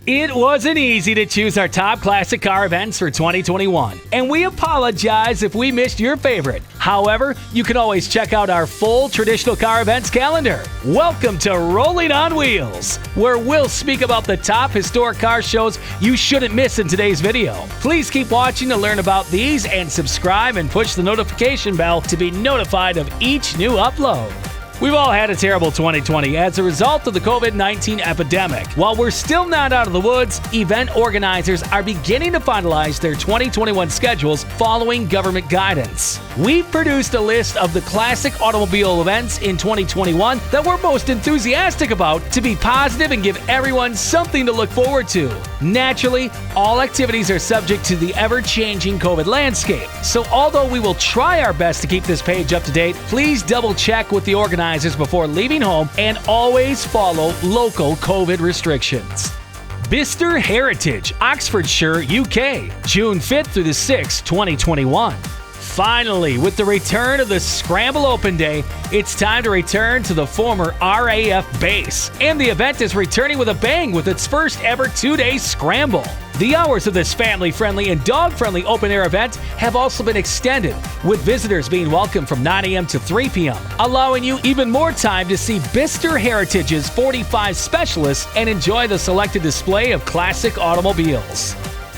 It wasn't easy to choose our top classic car events for 2021, and we apologize if we missed your favorite. However, you can always check out our full traditional car events calendar. Welcome to Rolling on Wheels, where we'll speak about the top historic car shows you shouldn't miss in today's video. Please keep watching to learn about these and subscribe and push the notification bell to be notified of each new upload. We've all had a terrible 2020 as a result of the COVID-19 epidemic. While we're still not out of the woods, event organizers are beginning to finalize their 2021 schedules following government guidance. We've produced a list of the classic automobile events in 2021 that we're most enthusiastic about to be positive and give everyone something to look forward to. Naturally, all activities are subject to the ever-changing COVID landscape. So although we will try our best to keep this page up to date, please double-check with the organizers before leaving home and always follow local COVID restrictions. Bicester Heritage, Oxfordshire, UK, June 5th through the 6th, 2021. Finally, with the return of the Scramble Open Day, it's time to return to the former RAF base. And the event is returning with a bang with its first ever 2-day scramble. The hours of this family-friendly and dog-friendly open-air event have also been extended, with visitors being welcome from 9 a.m. to 3 p.m., allowing you even more time to see Bicester Heritage's 45 specialists and enjoy the selected display of classic automobiles.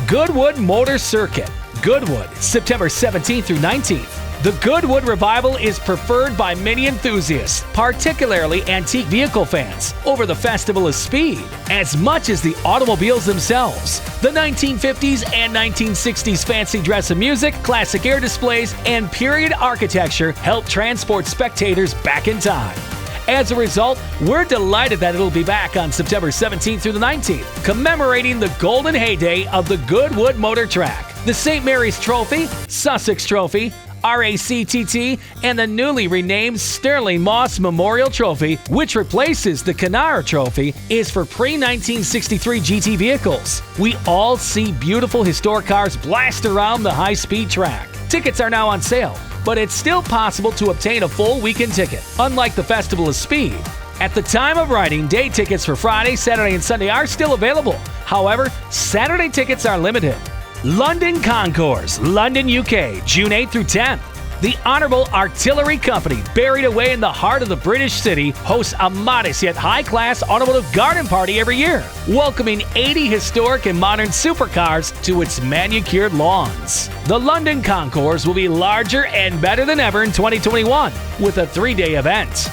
Goodwood Motor Circuit, Goodwood, September 17th through 19th. The Goodwood revival is preferred by many enthusiasts, particularly antique vehicle fans, over the Festival of Speed, as much as the automobiles themselves. The 1950s and 1960s fancy dress and music, classic air displays, and period architecture help transport spectators back in time. As a result, we're delighted that it'll be back on September 17th through the 19th, commemorating the golden heyday of the Goodwood Motor Track. The St. Mary's Trophy, Sussex Trophy, RACTT, and the newly renamed Sterling Moss Memorial Trophy, which replaces the Canara Trophy, is for pre-1963 GT vehicles. We all see beautiful historic cars blast around the high-speed track. Tickets are now on sale, but it's still possible to obtain a full weekend ticket, unlike the Festival of Speed. At the time of writing, day tickets for Friday, Saturday, and Sunday are still available. However, Saturday tickets are limited. London Concourse, London, UK, June 8th through 10th. The Honourable Artillery Company, buried away in the heart of the British city, hosts a modest yet high-class automotive garden party every year, welcoming 80 historic and modern supercars to its manicured lawns. The London Concourse will be larger and better than ever in 2021, with a 3-day event.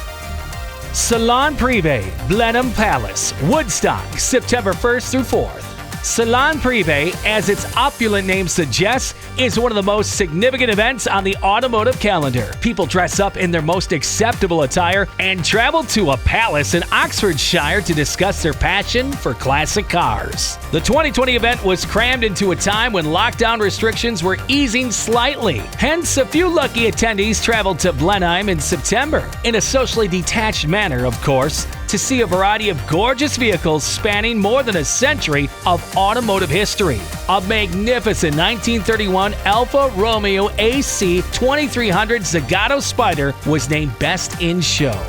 Salon Prive, Blenheim Palace, Woodstock, September 1st through 4th. Salon Prive, as its opulent name suggests, is one of the most significant events on the automotive calendar. People dress up in their most acceptable attire and travel to a palace in Oxfordshire to discuss their passion for classic cars. The 2020 event was crammed into a time when lockdown restrictions were easing slightly. Hence, a few lucky attendees traveled to Blenheim in September, in a socially detached manner, of course, to see a variety of gorgeous vehicles spanning more than a century of automotive history. A magnificent 1931 Alfa Romeo AC 2300 Zagato Spider was named Best in Show.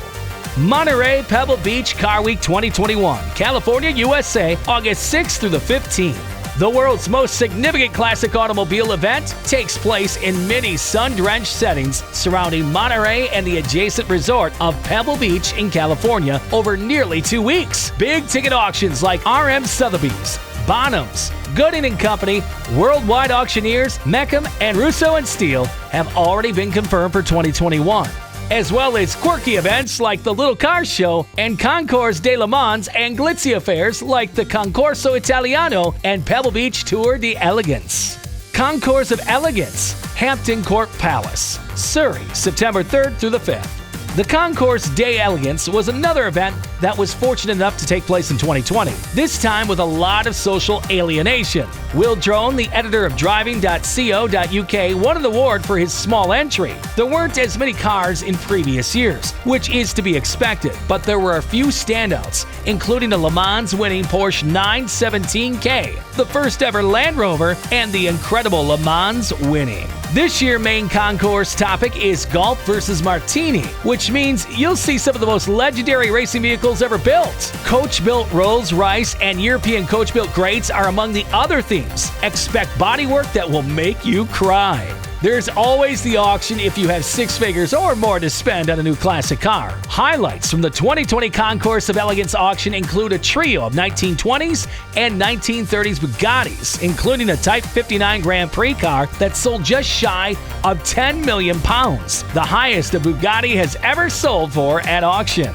Monterey Pebble Beach Car Week 2021, California, USA, August 6th through the 15th. The world's most significant classic automobile event takes place in many sun-drenched settings surrounding Monterey and the adjacent resort of Pebble Beach in California over nearly 2 weeks. Big ticket auctions like R.M. Sotheby's, Bonhams, Gooding & Company, Worldwide Auctioneers, Meckham, and Russo & Steele have already been confirmed for 2021, as well as quirky events like the Little Car Show and Concours de Le Mans and glitzy affairs like the Concorso Italiano and Pebble Beach Tour de Elegance. Concourse of Elegance, Hampton Court Palace, Surrey, September 3rd through the 5th. The Concourse de Elegance was another event that was fortunate enough to take place in 2020, this time with a lot of social alienation. Will Drone, the editor of driving.co.uk, won an award for his small entry. There weren't as many cars in previous years, which is to be expected, but there were a few standouts, including a Le Mans winning Porsche 917K, the first ever Land Rover, and the incredible Le Mans winning. This year's main concourse topic is golf versus martini, which means you'll see some of the most legendary racing vehicles automobiles ever built. Coach-built Rolls-Royce and European coach-built grades are among the other themes. Expect bodywork that will make you cry. There's always the auction if you have six figures or more to spend on a new classic car. Highlights from the 2020 Concourse of Elegance auction include a trio of 1920s and 1930s Bugattis, including a Type 59 Grand Prix car that sold just shy of 10 million pounds, the highest a Bugatti has ever sold for at auction.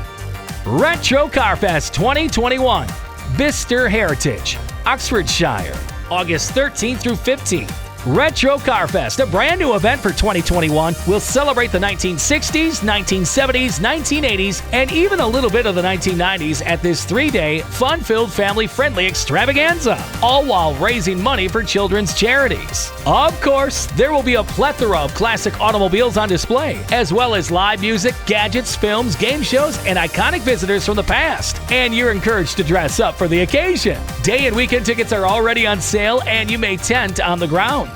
Retro Car Fest 2021, Bicester Heritage, Oxfordshire, August 13th through 15th. Retro Car Fest, a brand new event for 2021, will celebrate the 1960s, 1970s, 1980s, and even a little bit of the 1990s at this three-day, fun-filled, family-friendly extravaganza, all while raising money for children's charities. Of course, there will be a plethora of classic automobiles on display, as well as live music, gadgets, films, game shows, and iconic visitors from the past. And you're encouraged to dress up for the occasion. Day and weekend tickets are already on sale, and you may tent on the grounds.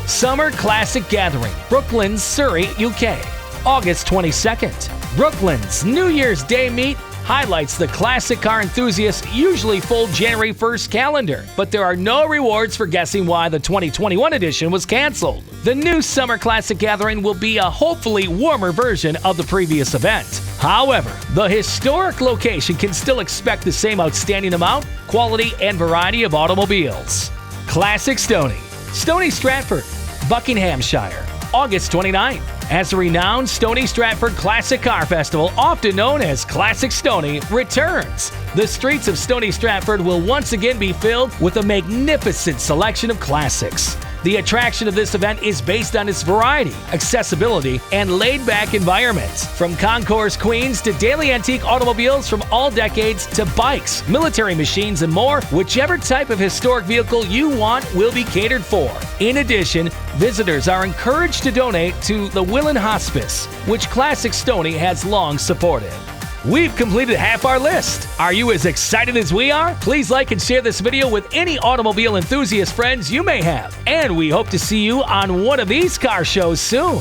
Summer Classic Gathering, Brooklands, Surrey, UK, August 22nd. Brooklands New Year's Day meet highlights the classic car enthusiasts usually full January 1st calendar, but there are no rewards for guessing why the 2021 edition was canceled. The new Summer Classic Gathering will be a hopefully warmer version of the previous event. However, the historic location can still expect the same outstanding amount, quality, and variety of automobiles. Classic Stony, Stony Stratford, Buckinghamshire, August 29th. As a renowned Stony Stratford Classic Car Festival, often known as Classic Stony, returns. The streets of Stony Stratford will once again be filled with a magnificent selection of classics. The attraction of this event is based on its variety, accessibility, and laid-back environment. From concourse queens to daily antique automobiles from all decades to bikes, military machines, and more, whichever type of historic vehicle you want will be catered for. In addition, visitors are encouraged to donate to the Willen Hospice, which Classic Stony has long supported. We've completed half our list. Are you as excited as we are? Please like and share this video with any automobile enthusiast friends you may have. And we hope to see you on one of these car shows soon.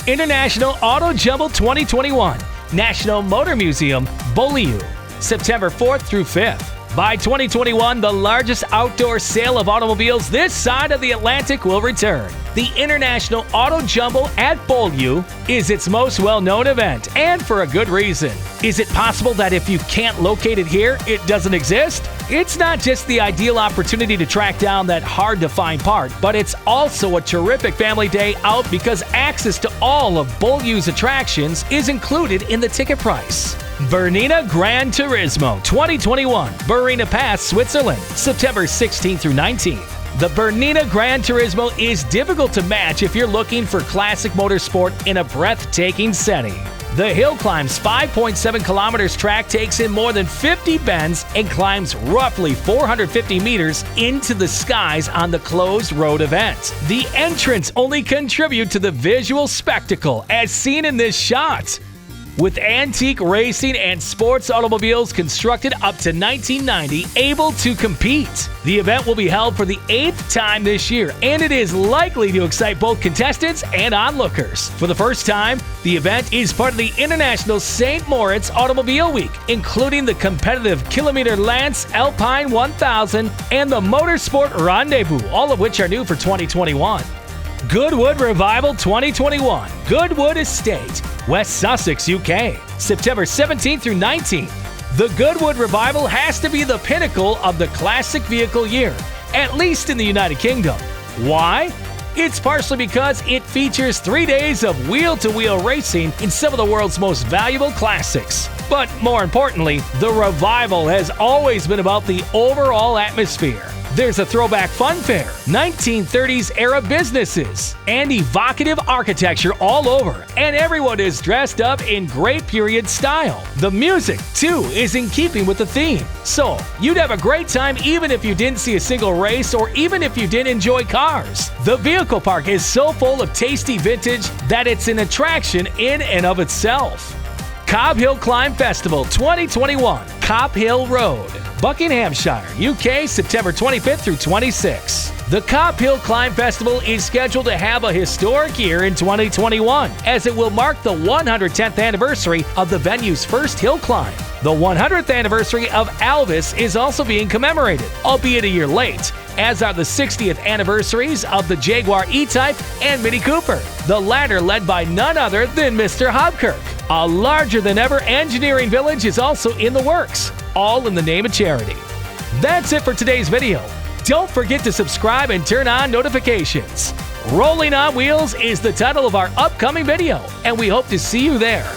International Auto Jumble 2021, National Motor Museum, Beaulieu, September 4th through 5th. By 2021, the largest outdoor sale of automobiles this side of the Atlantic will return. The International Auto Jumble at Beaulieu is its most well-known event, and for a good reason. Is it possible that if you can't locate it here, it doesn't exist? It's not just the ideal opportunity to track down that hard-to-find part, but it's also a terrific family day out because access to all of Beaulieu's attractions is included in the ticket price. Bernina Gran Turismo 2021, Bernina Pass, Switzerland, September 16th through 19th. The Bernina Gran Turismo is difficult to match if you're looking for classic motorsport in a breathtaking setting. The hill climb's 5.7 kilometers track takes in more than 50 bends and climbs roughly 450 meters into the skies on the closed road event. The entrants only contribute to the visual spectacle as seen in this shot. With antique racing and sports automobiles constructed up to 1990 able to compete. The event will be held for the 8th time this year, and it is likely to excite both contestants and onlookers. For the first time, the event is part of the International St. Moritz Automobile Week, including the competitive Kilometer Lance Alpine 1000 and the Motorsport Rendezvous, all of which are new for 2021. Goodwood Revival 2021, Goodwood Estate, West Sussex, UK, September 17th through 19th. The Goodwood Revival has to be the pinnacle of the classic vehicle year, at least in the United Kingdom. Why? It's partially because it features 3 days of wheel-to-wheel racing in some of the world's most valuable classics. But more importantly, the revival has always been about the overall atmosphere. There's a throwback fun fair, 1930s era businesses, and evocative architecture all over, and everyone is dressed up in great period style. The music, too, is in keeping with the theme. So, you'd have a great time even if you didn't see a single race or even if you didn't enjoy cars. The vehicle park is so full of tasty vintage that it's an attraction in and of itself. Cobb Hill Climb Festival 2021, Cop Hill Road, Buckinghamshire, UK, September 25th through 26th. The Cop Hill Climb Festival is scheduled to have a historic year in 2021, as it will mark the 110th anniversary of the venue's first hill climb. The 100th anniversary of Elvis is also being commemorated, albeit a year late, as are the 60th anniversaries of the Jaguar E-Type and Mini Cooper, the latter led by none other than Mr. Hobkirk. A larger-than-ever engineering village is also in the works, all in the name of charity. That's it for today's video. Don't forget to subscribe and turn on notifications. Rolling on Wheels is the title of our upcoming video, and we hope to see you there.